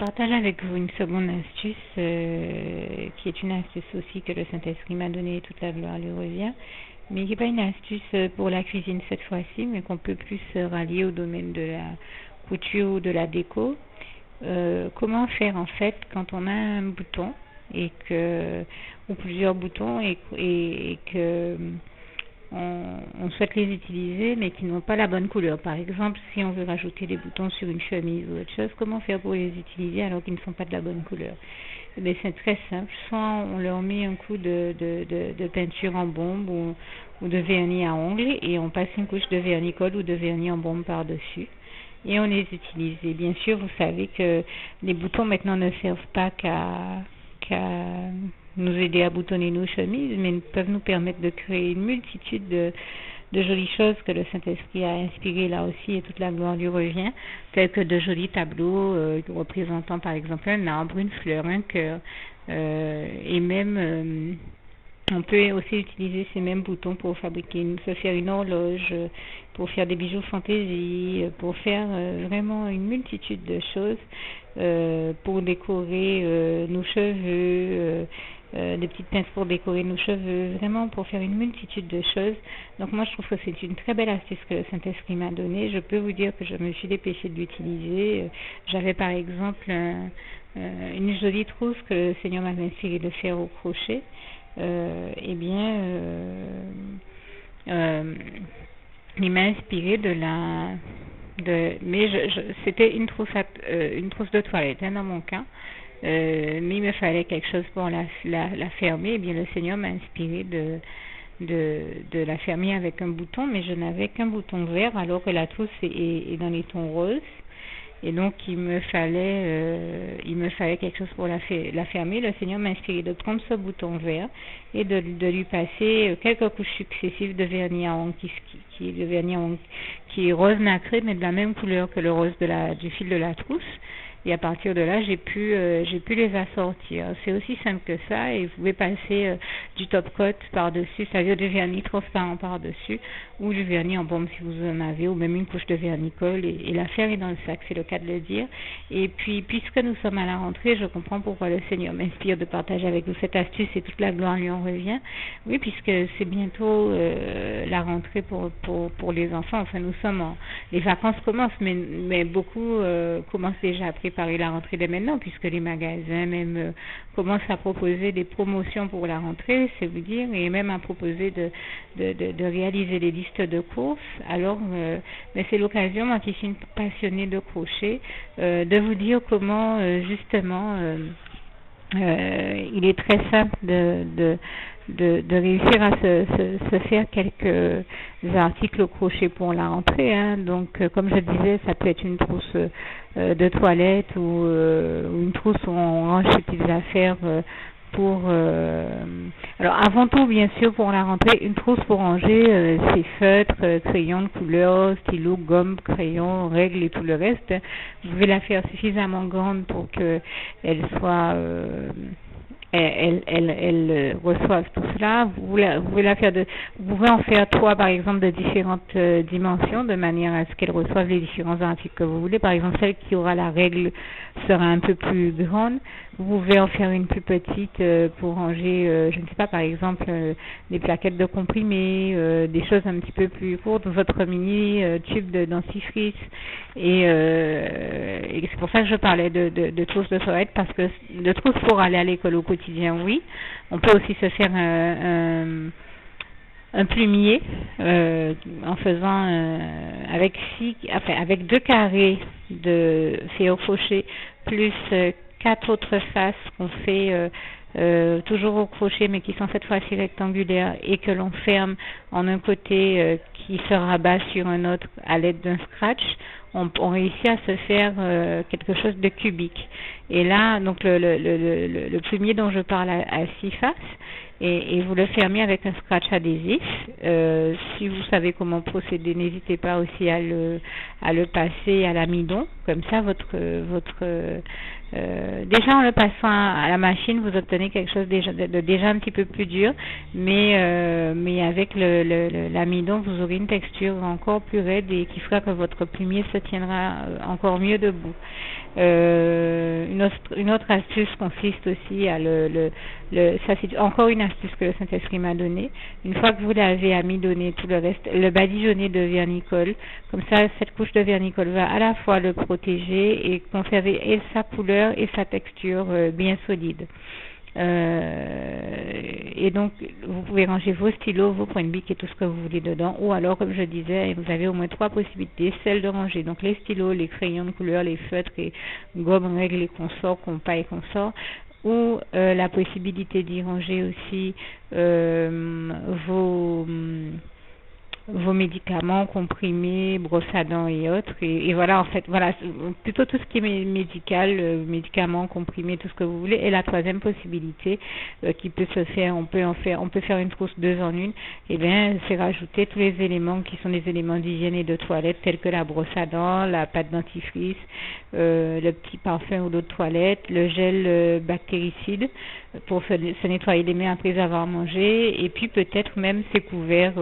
partage avec vous une seconde astuce qui est une astuce aussi que le Saint-Esprit m'a donnée, toute la gloire lui revient, mais qui n'est pas une astuce pour la cuisine cette fois-ci, mais qu'on peut plus rallier au domaine de la couture ou de la déco. Comment faire en fait quand on a un bouton ou plusieurs boutons et que on souhaite les utiliser mais qui n'ont pas la bonne couleur. Par exemple, si on veut rajouter des boutons sur une chemise ou autre chose, comment faire pour les utiliser alors qu'ils ne sont pas de la bonne couleur? Eh bien, c'est très simple. Soit on leur met un coup de peinture en bombe ou de vernis à ongles et on passe une couche de vernis colle ou de vernis en bombe par-dessus. Et on les utilise. Et bien sûr, vous savez que les boutons maintenant ne servent pas qu'à nous aider à boutonner nos chemises, mais peuvent nous permettre de créer une multitude de jolies choses que le Saint-Esprit a inspirées là aussi, et toute la gloire lui revient, tels que de jolis tableaux représentant par exemple un arbre, une fleur, un cœur, et même on peut aussi utiliser ces mêmes boutons pour se faire une horloge, pour faire des bijoux fantaisie, pour faire vraiment une multitude de choses, pour décorer nos cheveux, des petites pinces pour décorer nos cheveux, vraiment pour faire une multitude de choses. Donc moi je trouve que c'est une très belle astuce que le Saint-Esprit m'a donnée. Je peux vous dire que je me suis dépêchée de l'utiliser. J'avais par exemple une jolie trousse que le Seigneur m'avait inspiré de faire au crochet. Il m'a inspiré c'était une trousse de toilette dans mon cas, mais il me fallait quelque chose pour la fermer. Et bien le Seigneur m'a inspiré de la fermer avec un bouton, mais je n'avais qu'un bouton vert alors que la trousse est dans les tons roses. Et donc il me fallait quelque chose pour la fermer. Le Seigneur m'a inspiré de prendre ce bouton vert et de lui passer quelques couches successives de vernis à ongles qui est rose nacré, mais de la même couleur que le rose du fil de la trousse. Et à partir de là, j'ai pu les assortir. C'est aussi simple que ça, et vous pouvez passer du top coat par-dessus, c'est-à-dire du vernis transparent par-dessus, ou du vernis en bombe si vous en avez, ou même une couche de vernis colle, et l'affaire est dans le sac, c'est le cas de le dire. Et puis, puisque nous sommes à la rentrée, je comprends pourquoi le Seigneur m'inspire de partager avec vous cette astuce, et toute la gloire lui en revient. Oui, puisque c'est bientôt la rentrée pour les enfants. Enfin, les vacances commencent, mais beaucoup commencent déjà à préparer la rentrée dès maintenant, puisque les magasins même commencent à proposer des promotions pour la rentrée, c'est vous dire, et même à proposer de réaliser des listes de courses. Alors, mais c'est l'occasion, moi qui suis une passionnée de crochet, de vous dire comment justement il est très simple de réussir à se faire quelques articles au crochet pour la rentrée. Donc, comme je disais, ça peut être une trousse de toilette ou une trousse où on range ses petites affaires alors avant tout, bien sûr, pour la rentrée, une trousse pour ranger ses feutres, crayons de couleur, stylos, gomme, crayons, règles et tout le reste. Vous pouvez la faire suffisamment grande pour que elle soit elle reçoivent tout cela. Vous pouvez en faire 3 par exemple de différentes dimensions, de manière à ce qu'elles reçoivent les différents articles que vous voulez. Par exemple, celle qui aura la règle sera un peu plus grande. Vous pouvez en faire une plus petite pour ranger, je ne sais pas, par exemple des plaquettes de comprimés, des choses un petit peu plus courtes, votre mini tube de dentifrice. Et c'est pour ça que je parlais de trousses de toilette, parce que de trousses pour aller à l'école au quotidien, oui. On peut aussi se faire un plumier en faisant avec 2 carrés de fait au crochet plus 4 autres faces qu'on fait toujours au crochet, mais qui sont cette fois-ci rectangulaires, et que l'on ferme en un côté qui se rabat sur un autre à l'aide d'un scratch. On réussit à se faire quelque chose de cubique. Et là, donc le plumier dont je parle à 6 faces, et vous le fermez avec un scratch adhésif. Si vous savez comment procéder, n'hésitez pas aussi à le passer à l'amidon. Comme ça, déjà en le passant à la machine, vous obtenez quelque chose de déjà un petit peu plus dur, mais avec l'amidon, vous aurez une texture encore plus raide et qui fera que votre plumier se tiendra encore mieux debout. Une une autre astuce consiste aussi à ça c'est encore une astuce que le Saint-Esprit m'a donnée. Une fois que vous l'avez amidonné tout le reste, le badigeonner de vernicole, comme ça cette couche de vernicole va à la fois le protéger et conserver et sa couleur et sa texture bien solide. Et donc vous pouvez ranger vos stylos, vos points de bic et tout ce que vous voulez dedans, ou alors comme je disais, vous avez au moins 3 possibilités, celle de ranger donc les stylos, les crayons de couleur, les feutres et gommes, règles et consorts, compas et consorts, ou la possibilité d'y ranger aussi vos médicaments, comprimés, brosses à dents et autres. Et voilà, en fait, voilà, plutôt tout ce qui est médical, médicaments, comprimés, tout ce que vous voulez. Et la troisième possibilité qui peut se faire, on peut faire une trousse 2 en 1. Et bien, c'est rajouter tous les éléments qui sont des éléments d'hygiène et de toilette, tels que la brosse à dents, la pâte dentifrice, le petit parfum ou l'eau de toilette, le gel bactéricide pour se nettoyer les mains après avoir mangé, et puis peut-être même ses couverts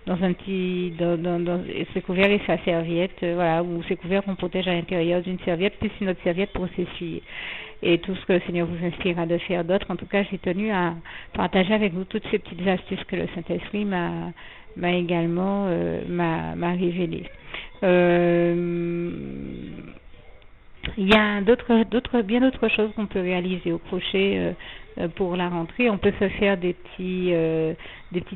dans un petit ses couverts et sa serviette, voilà, ou ses couverts qu'on protège à l'intérieur d'une serviette plus une autre serviette pour s'essuyer. Et tout ce que le Seigneur vous inspirera de faire d'autres. En tout cas, j'ai tenu à partager avec vous toutes ces petites astuces que le Saint-Esprit m'a également m'a révélées. Il y a bien d'autres choses qu'on peut réaliser au crochet pour la rentrée. On peut se faire des petits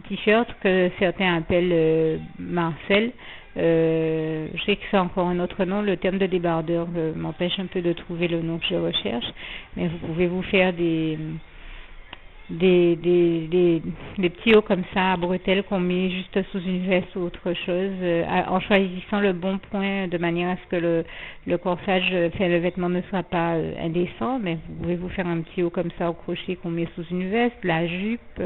t-shirts que certains appellent Marcel. Je sais que c'est encore un autre nom. Le terme de débardeur m'empêche un peu de trouver le nom que je recherche. Mais vous pouvez vous faire des petits hauts comme ça à bretelles qu'on met juste sous une veste ou autre chose, en choisissant le bon point de manière à ce que le corsage, le vêtement ne soit pas indécent, mais vous pouvez vous faire un petit haut comme ça au crochet qu'on met sous une veste, la jupe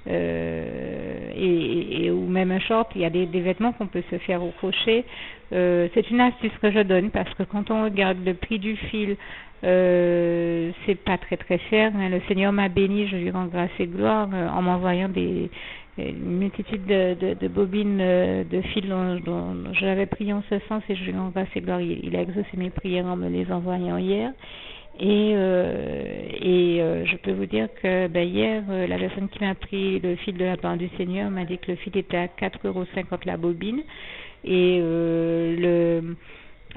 et ou même un short. Il y a des vêtements qu'on peut se faire au crochet. C'est une astuce que je donne parce que quand on regarde le prix du fil, c'est pas très très cher, hein. Le Seigneur m'a béni, je lui rends grâce et gloire en m'envoyant une multitude de bobines de fil dont j'avais prié en ce sens, et je lui rends grâce et gloire. Il a exaucé mes prières en me les envoyant hier. Et je peux vous dire que hier, la personne qui m'a pris le fil de la part du Seigneur m'a dit que le fil était à 4,50 € la bobine, et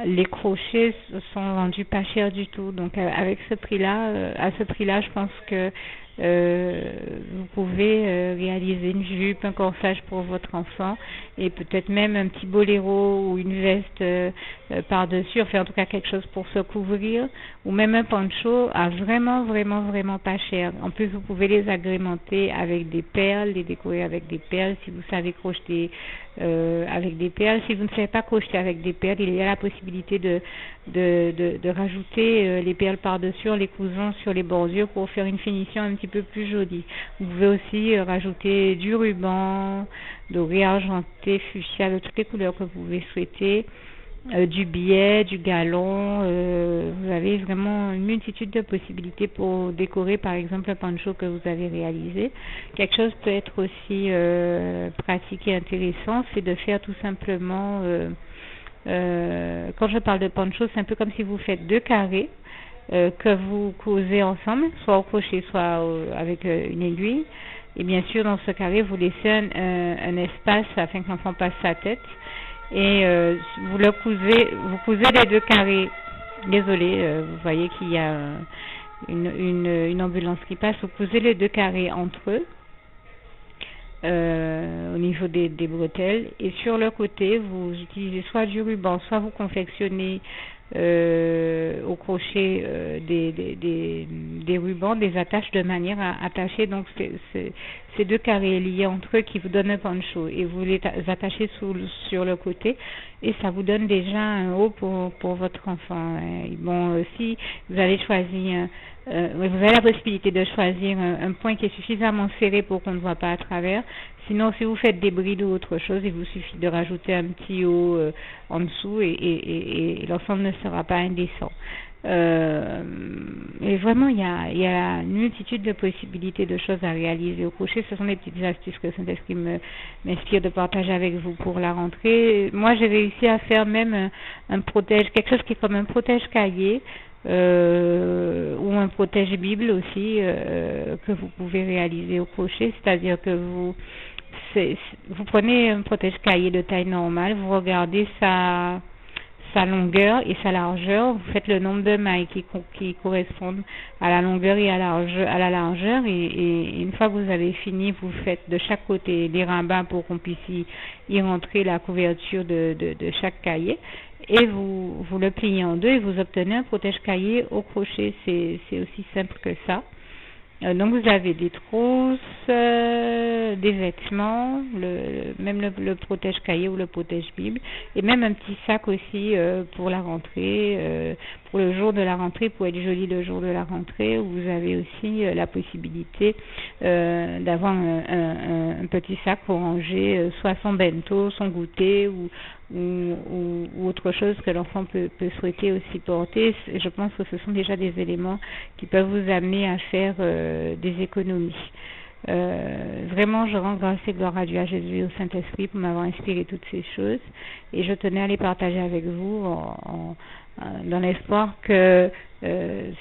les crochets sont vendus pas cher du tout. Donc avec ce prix-là, à ce prix-là, je pense que vous pouvez réaliser une jupe, un corsage pour votre enfant, et peut-être même un petit boléro ou une veste par-dessus, enfin en tout cas quelque chose pour se couvrir, ou même un poncho à vraiment pas cher. En plus, vous pouvez les agrémenter avec des perles, les décorer avec des perles si vous savez crocheter avec des perles. Si vous ne savez pas crocheter avec des perles, il y a la possibilité de rajouter les perles par-dessus en les cousant sur les bordures pour faire une finition un petit peu plus jolie. Vous pouvez aussi rajouter du ruban doré, argenté, fuchsia, de toutes les couleurs que vous pouvez souhaiter, du biais, du galon. Vous avez vraiment une multitude de possibilités pour décorer par exemple un poncho que vous avez réalisé. Quelque chose peut être aussi pratique et intéressant, c'est de faire tout simplement, quand je parle de poncho, c'est un peu comme si vous faites 2 carrés que vous cousez ensemble, soit au crochet, soit avec une aiguille. Et bien sûr, dans ce carré, vous laissez un espace afin que l'enfant passe sa tête. Et vous cousez les 2 carrés. Désolé, vous voyez qu'il y a une ambulance qui passe. Vous cousez les 2 carrés entre eux au niveau des bretelles. Et sur le côté, vous utilisez soit du ruban, soit vous confectionnez au crochet des rubans, des attaches de manière à attacher donc ces 2 carrés liés entre eux qui vous donnent un poncho, et vous les attachez sur le côté, et ça vous donne déjà un haut pour votre enfant. Bon, si vous allez choisir vous avez la possibilité de choisir un point qui est suffisamment serré pour qu'on ne voit pas à travers. Sinon, si vous faites des brides ou autre chose, il vous suffit de rajouter un petit haut en dessous, et l'ensemble ne sera pas indécent. Et vraiment, il y a une multitude de possibilités de choses à réaliser au crochet. Ce sont des petites astuces que Saint-Esprit m'inspire de partager avec vous pour la rentrée. Moi, j'ai réussi à faire même un protège, quelque chose qui est comme un protège-cahier, un protège-bible aussi que vous pouvez réaliser au crochet, c'est-à-dire que vous prenez un protège-cahier de taille normale, vous regardez sa longueur et sa largeur, vous faites le nombre de mailles qui correspondent à la longueur et à la largeur, et une fois que vous avez fini, vous faites de chaque côté des rabats pour qu'on puisse y rentrer la couverture de chaque cahier, et vous le pliez en deux et vous obtenez un protège-cahier au crochet. C'est aussi simple que ça. Donc vous avez des trousses, des vêtements, même le protège-cahier ou le protège-bible, et même un petit sac aussi pour la rentrée, pour le jour de la rentrée, pour être joli le jour de la rentrée, où vous avez aussi la possibilité d'avoir un petit sac pour ranger soit son bento, son goûter ou autre chose que l'enfant peut souhaiter aussi porter. Je pense que ce sont déjà des éléments qui peuvent vous amener à faire des économies. Vraiment, je rends grâce et gloire à Dieu, à Jésus et au Saint-Esprit pour m'avoir inspiré toutes ces choses, et je tenais à les partager avec vous dans l'espoir que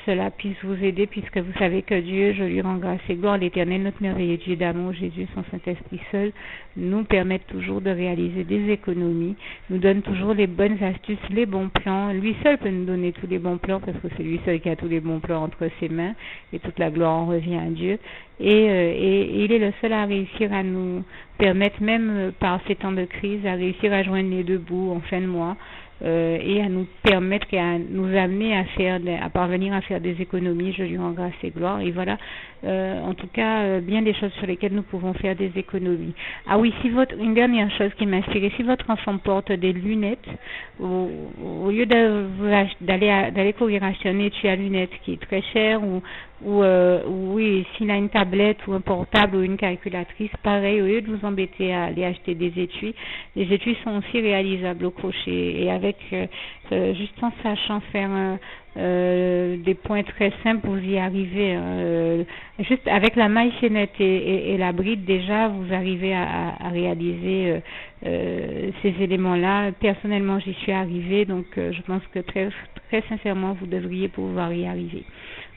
cela puisse vous aider, puisque vous savez que Dieu, je lui rends grâce et gloire, l'Éternel, notre merveilleux Dieu d'amour, Jésus, son Saint-Esprit seul, nous permettent toujours de réaliser des économies, nous donne toujours les bonnes astuces, les bons plans. Lui seul peut nous donner tous les bons plans, parce que c'est lui seul qui a tous les bons plans entre ses mains, et toute la gloire en revient à Dieu. Et il est le seul à réussir à nous permettre, même par ces temps de crise, à réussir à joindre les deux bouts en fin de mois, et à nous permettre et à nous amener à parvenir à faire des économies. Je lui rends grâce et gloire. Et voilà, en tout cas, bien des choses sur lesquelles nous pouvons faire des économies. Ah oui, une dernière chose qui m'a inspirée, si votre enfant porte des lunettes, au lieu d'aller courir acheter un étui à lunettes qui est très cher, oui, s'il a une tablette ou un portable ou une calculatrice, pareil, au lieu de vous embêter à aller acheter des étuis, les étuis sont aussi réalisables au crochet, et avec juste en sachant faire des points très simples, vous y arrivez. Juste avec la maille chaînette et la bride, déjà, vous arrivez à réaliser ces éléments-là. Personnellement, j'y suis arrivée, donc je pense que très, très sincèrement, vous devriez pouvoir y arriver.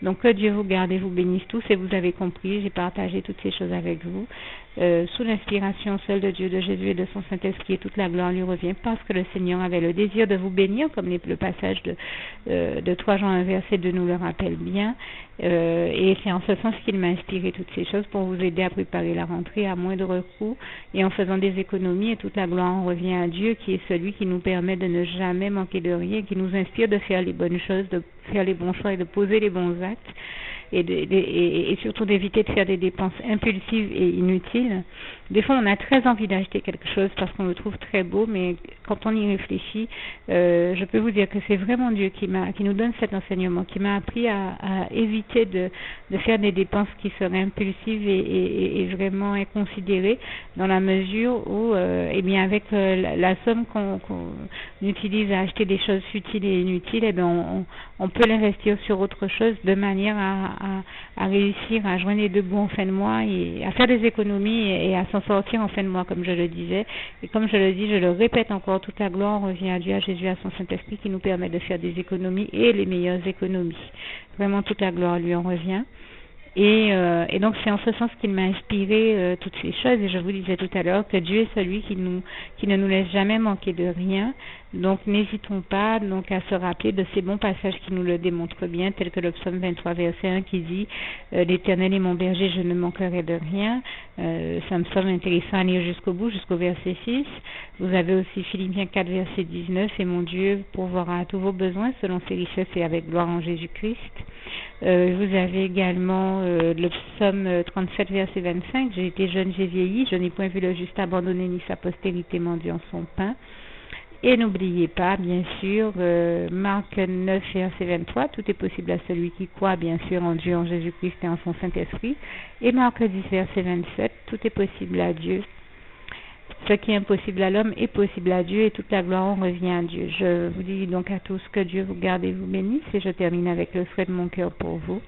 Donc que Dieu vous garde et vous bénisse tous, et vous avez compris, j'ai partagé toutes ces choses avec vous. Sous l'inspiration seule de Dieu, de Jésus et de son Saint-Esprit, et toute la gloire lui revient, parce que le Seigneur avait le désir de vous bénir, comme le passage de 3 Jean 1 verset 2 nous le rappelle bien, et c'est en ce sens qu'il m'a inspiré toutes ces choses pour vous aider à préparer la rentrée à moindre coût et en faisant des économies, et toute la gloire en revient à Dieu, qui est celui qui nous permet de ne jamais manquer de rien, qui nous inspire de faire les bonnes choses, de faire les bons choix et de poser les bons actes, et surtout d'éviter de faire des dépenses impulsives et inutiles. Des fois, on a très envie d'acheter quelque chose parce qu'on le trouve très beau, mais quand on y réfléchit, je peux vous dire que c'est vraiment Dieu qui nous donne cet enseignement, qui m'a appris à éviter de faire des dépenses qui seraient impulsives et vraiment inconsidérées, dans la mesure où, eh bien, avec la somme qu'on utilise à acheter des choses futiles et inutiles, eh bien, on peut l'investir sur autre chose, de manière à réussir à joindre les deux bouts en fin de mois et à faire des économies et à s'en sortir en fin de mois, comme je le disais. Et comme je le dis, je le répète encore, toute la gloire revient à Dieu, à Jésus, à son Saint-Esprit, qui nous permet de faire des économies, et les meilleures économies. Vraiment, toute la gloire lui en revient. Et donc c'est en ce sens qu'il m'a inspiré toutes ces choses, et je vous disais tout à l'heure que Dieu est celui qui ne nous laisse jamais manquer de rien. Donc n'hésitons pas donc à se rappeler de ces bons passages qui nous le démontrent bien, tels que le psaume 23 verset 1 qui dit l'Éternel est mon berger, je ne manquerai de rien. C'est un psaume intéressant à lire jusqu'au bout, jusqu'au verset 6. Vous avez aussi Philippiens 4 verset 19, et mon Dieu pourvoira à tous vos besoins selon ses richesses et avec gloire en Jésus-Christ. Vous avez également le psaume 37 verset 25, j'ai été jeune, j'ai vieilli, je n'ai point vu le juste abandonné ni sa postérité mendiant son pain. Et n'oubliez pas, bien sûr, Marc 9 verset 23, tout est possible à celui qui croit, bien sûr, en Dieu, en Jésus-Christ et en son Saint-Esprit. Et Marc 10 verset 27, tout est possible à Dieu. Ce qui est impossible à l'homme est possible à Dieu, et toute la gloire en revient à Dieu. Je vous dis donc à tous que Dieu vous garde et vous bénisse, et je termine avec le souhait de mon cœur pour vous.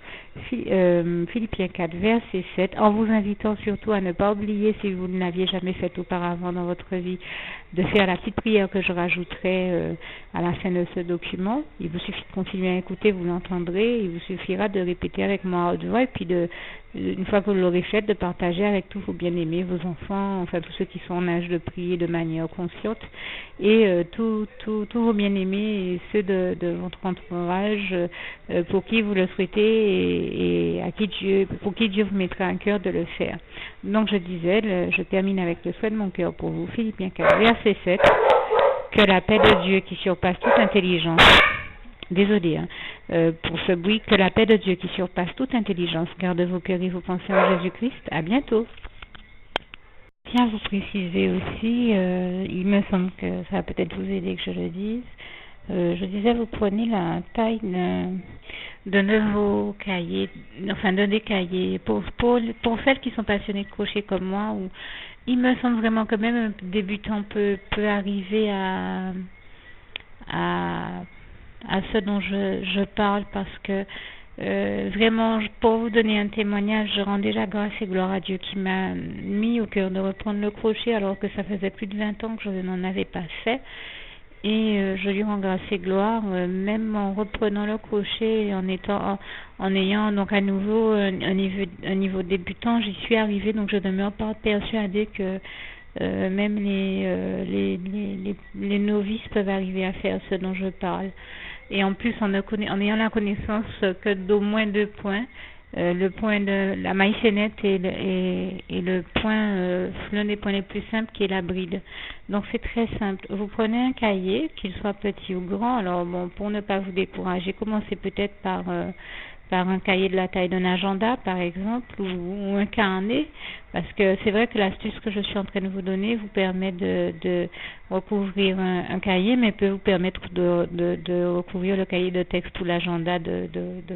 Philippiens 4 verset 7, en vous invitant surtout à ne pas oublier, si vous ne l'aviez jamais fait auparavant dans votre vie, de faire la petite prière que je rajouterai à la fin de ce document. Il vous suffit de continuer à écouter, vous l'entendrez. Il vous suffira de répéter avec moi à haute voix et puis une fois que vous l'aurez fait, de partager avec tous vos bien-aimés, vos enfants, enfin tous ceux qui sont en âge de prier de manière consciente et tous vos bien-aimés et ceux de votre entourage pour qui vous le souhaitez et pour qui Dieu vous mettra à cœur de le faire. Donc je disais, je termine avec le souhait de mon cœur pour vous, Philippiens 4, verset 7, que la paix de Dieu qui surpasse toute intelligence, désolé pour ce bruit, que la paix de Dieu qui surpasse toute intelligence garde vos cœurs et vos pensées en Jésus-Christ. À bientôt. Tiens à vous préciser aussi, il me semble que ça va peut-être vous aider que je le dise. Je disais, vous prenez la taille d'un de vos cahiers, enfin d'un des cahiers, pour celles qui sont passionnées de crochet comme moi, où il me semble vraiment que même un débutant peut arriver à ce dont je parle, parce que vraiment, pour vous donner un témoignage, je rends déjà grâce et gloire à Dieu qui m'a mis au cœur de reprendre le crochet alors que ça faisait plus de 20 ans que je n'en avais pas fait. Et je lui rends grâce et gloire, même en reprenant le crochet et en ayant donc à nouveau un niveau débutant, j'y suis arrivée, donc je demeure pas persuadée que même les novices peuvent arriver à faire ce dont je parle. Et en plus, en ayant la connaissance que d'au moins 2 points, le point de la maille chaînette et le point, l'un des points les plus simples qui est la bride. Donc c'est très simple. Vous prenez un cahier, qu'il soit petit ou grand. Alors bon, pour ne pas vous décourager, commencez peut-être par un cahier de la taille d'un agenda, par exemple, ou un carnet, parce que c'est vrai que l'astuce que je suis en train de vous donner vous permet de recouvrir un cahier, mais peut vous permettre de recouvrir le cahier de texte ou l'agenda de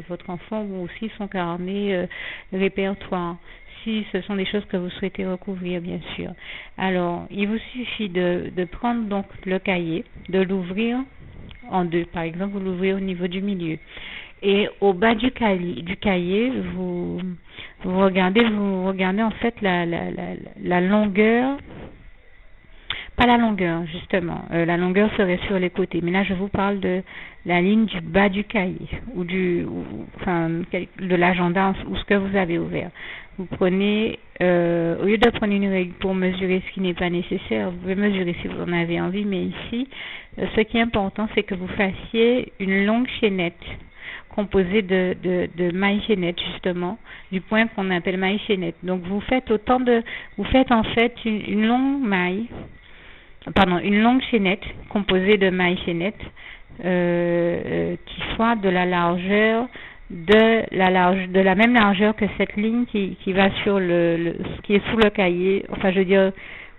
votre enfant, ou aussi son carnet répertoire, si ce sont des choses que vous souhaitez recouvrir, bien sûr. Alors, il vous suffit de prendre donc le cahier, de l'ouvrir en deux. Par exemple, vous l'ouvrez au niveau du milieu. Et au bas du cahier, vous regardez en fait la longueur, pas la longueur justement, la longueur serait sur les côtés, mais là je vous parle de la ligne du bas du cahier ou de l'agenda ou ce que vous avez ouvert. Vous prenez, au lieu de prendre une règle pour mesurer ce qui n'est pas nécessaire, vous pouvez mesurer si vous en avez envie, mais ici, ce qui est important, c'est que vous fassiez une longue chaînette composée de mailles chaînettes, justement, du point qu'on appelle maille chaînette. Donc vous faites en fait une longue chaînette composée de mailles chaînettes qui soit de la même largeur que cette ligne qui va sur ce qui est sous le cahier. Enfin, je veux dire,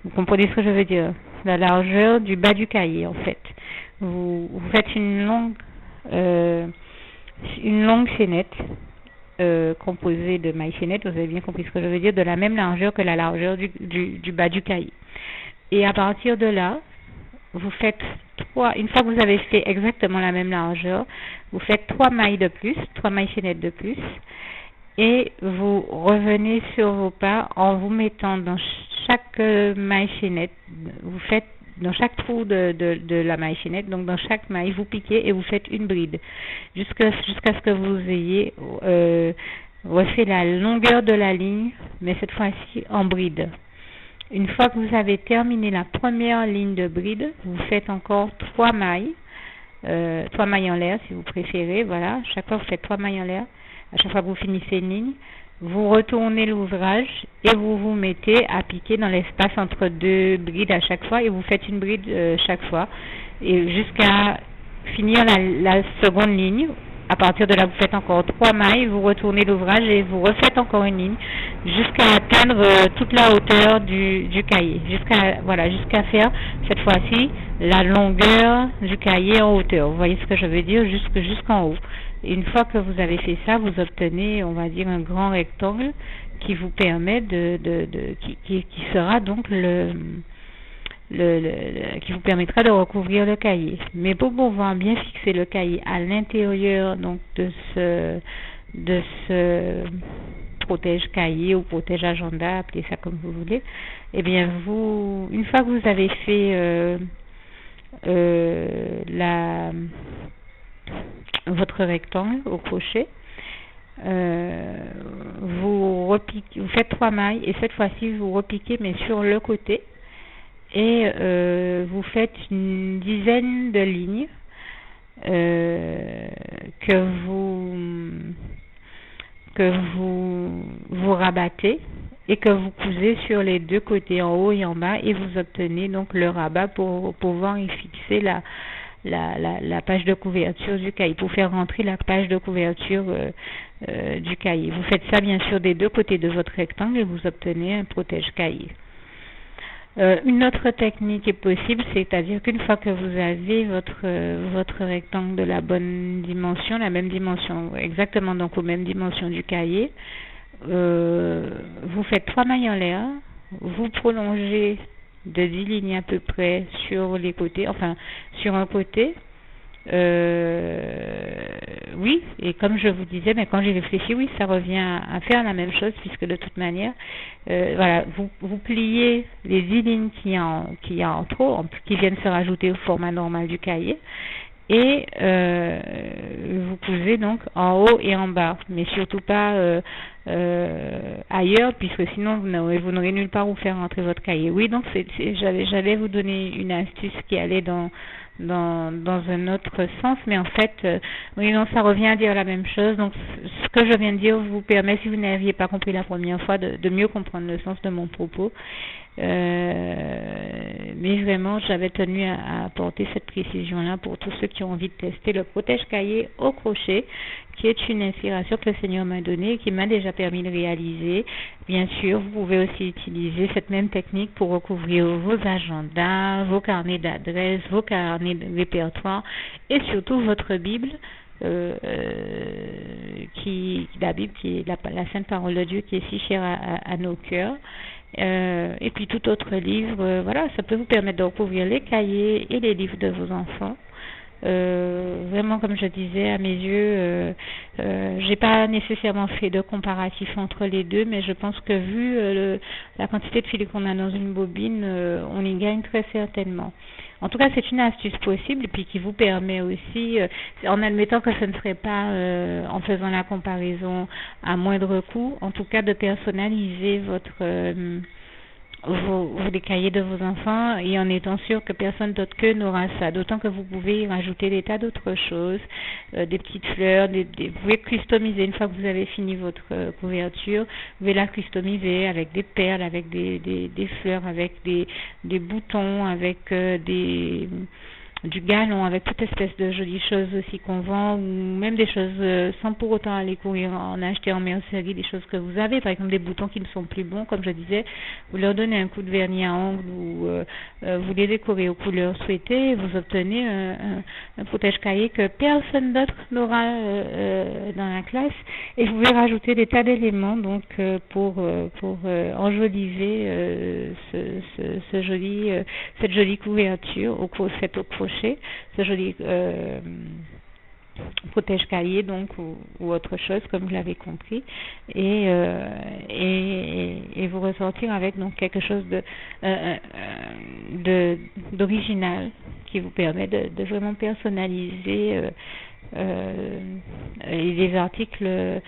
vous comprenez ce que je veux dire, la largeur du bas du cahier, en fait. Vous faites une longue chaînette composée de mailles chaînettes, vous avez bien compris ce que je veux dire, de la même largeur que la largeur du bas du cahier. Et à partir de là, vous faites une fois que vous avez fait exactement la même largeur, vous faites 3 mailles chaînettes de plus, et vous revenez sur vos pas en vous mettant dans chaque maille chaînette, vous faites dans chaque trou de la maille chaînette, donc dans chaque maille, vous piquez et vous faites une bride jusqu'à ce que vous ayez refait la longueur de la ligne, mais cette fois-ci en bride. Une fois que vous avez terminé la première ligne de bride, vous faites encore 3 mailles en l'air si vous préférez, voilà, chaque fois vous faites 3 mailles en l'air, à chaque fois que vous finissez une ligne, vous retournez l'ouvrage et vous vous mettez à piquer dans l'espace entre 2 brides à chaque fois et vous faites une bride chaque fois et jusqu'à finir la seconde ligne. À partir de là, vous faites encore 3 mailles, vous retournez l'ouvrage et vous refaites encore une ligne jusqu'à atteindre toute la hauteur du cahier, jusqu'à faire cette fois-ci la longueur du cahier en hauteur. Vous voyez ce que je veux dire, jusqu'en haut. Et une fois que vous avez fait ça, vous obtenez, on va dire, un grand rectangle qui vous permet qui sera donc qui vous permettra de recouvrir le cahier. Mais pour pouvoir bien fixer le cahier à l'intérieur donc de ce protège-cahier ou protège-agenda, appelez ça comme vous voulez. Eh bien, une fois que vous avez fait votre rectangle au crochet, vous faites 3 mailles et cette fois-ci vous repiquez mais sur le côté et vous faites une dizaine de lignes que vous rabattez et que vous cousez sur les deux côtés, en haut et en bas, et vous obtenez donc le rabat pour pouvoir y fixer la page de couverture du cahier, pour faire rentrer la page de couverture du cahier. Vous faites ça bien sûr des deux côtés de votre rectangle et vous obtenez un protège-cahier. Une autre technique est possible, c'est-à-dire qu'une fois que vous avez votre rectangle de la bonne dimension, la même dimension, exactement donc aux mêmes dimensions du cahier, vous faites 3 mailles en l'air, vous prolongez de 10 lignes à peu près sur les côtés, enfin sur un côté. Oui, et comme je vous disais, mais quand j'ai réfléchi, oui, ça revient à faire la même chose, puisque de toute manière, voilà, vous pliez les 10 lignes qu'il y a en trop, qui viennent se rajouter au format normal du cahier, et vous cousez donc en haut et en bas, mais surtout pas ailleurs, puisque sinon vous n'aurez nulle part où faire rentrer votre cahier. Oui, donc j'allais vous donner une astuce qui allait dans un autre sens, mais en fait, oui, non, ça revient à dire la même chose. Donc, ce que je viens de dire vous permet, si vous n'aviez pas compris la première fois, de mieux comprendre le sens de mon propos. Mais vraiment, j'avais tenu à apporter cette précision-là pour tous ceux qui ont envie de tester le protège-cahier au crochet, qui est une inspiration que le Seigneur m'a donnée et qui m'a déjà permis de réaliser. Bien sûr, vous pouvez aussi utiliser cette même technique pour recouvrir vos agendas, vos carnets d'adresses, vos carnets de répertoire et surtout votre Bible. La Bible qui est la Sainte Parole de Dieu qui est si chère à nos cœurs. Et puis tout autre livre, voilà, ça peut vous permettre de recouvrir les cahiers et les livres de vos enfants. Vraiment, comme je disais, à mes yeux, j'ai pas nécessairement fait de comparatif entre les deux, mais je pense que vu la quantité de fils qu'on a dans une bobine, on y gagne très certainement. En tout cas, c'est une astuce possible et puis qui vous permet aussi, en admettant que ce ne serait pas en faisant la comparaison à moindre coût, en tout cas de personnaliser les cahiers de vos enfants et en étant sûr que personne d'autre qu'eux n'aura ça. D'autant que vous pouvez y rajouter des tas d'autres choses, des petites fleurs, vous pouvez customiser une fois que vous avez fini votre couverture, vous pouvez la customiser avec des perles, avec des fleurs, avec des boutons, avec du galon, avec toute espèce de jolies choses aussi qu'on vend, ou même des choses sans pour autant aller courir en acheter en mercerie, des choses que vous avez, par exemple des boutons qui ne sont plus bons, comme je disais, vous leur donnez un coup de vernis à ongles ou vous les décorez aux couleurs souhaitées, et vous obtenez un protège-cahier que personne d'autre n'aura dans la classe, et vous pouvez rajouter des tas d'éléments donc pour enjoliver cette jolie couverture faite au crochet, ce joli protège-cahier donc ou autre chose comme vous l'avez compris, et vous ressortir avec donc quelque chose d'original qui vous permet de vraiment personnaliser les articles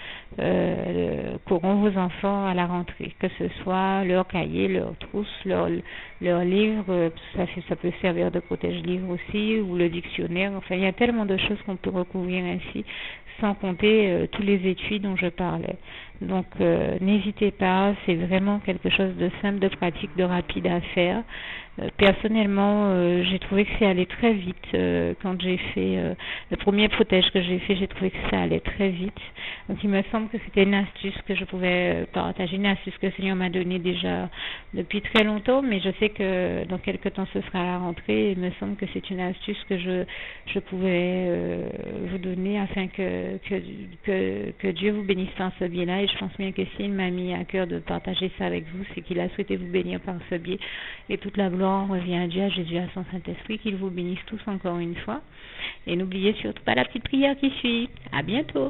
qu'auront vos enfants à la rentrée, que ce soit leur cahier, leur trousse, leur livre, ça peut servir de protège-livre aussi, ou le dictionnaire. Enfin, il y a tellement de choses qu'on peut recouvrir ainsi, sans compter tous les étuis dont je parlais. Donc, n'hésitez pas, c'est vraiment quelque chose de simple, de pratique, de rapide à faire. Personnellement, j'ai trouvé que c'est allé très vite quand j'ai fait le premier protège que j'ai fait, j'ai trouvé que ça allait très vite. Donc il me semble que c'était une astuce que je pouvais partager, une astuce que le Seigneur m'a donnée déjà depuis très longtemps, mais je sais que dans quelques temps ce sera à la rentrée. Il me semble que c'est une astuce que je pouvais vous donner afin que Dieu vous bénisse dans ce biais-là. Et je pense bien que s'il m'a mis à cœur de partager ça avec vous, c'est qu'il a souhaité vous bénir par ce biais. Et toute la gloire revient à Dieu, à Jésus, à son Saint-Esprit, qu'il vous bénisse tous encore une fois. Et n'oubliez surtout pas la petite prière qui suit. À bientôt.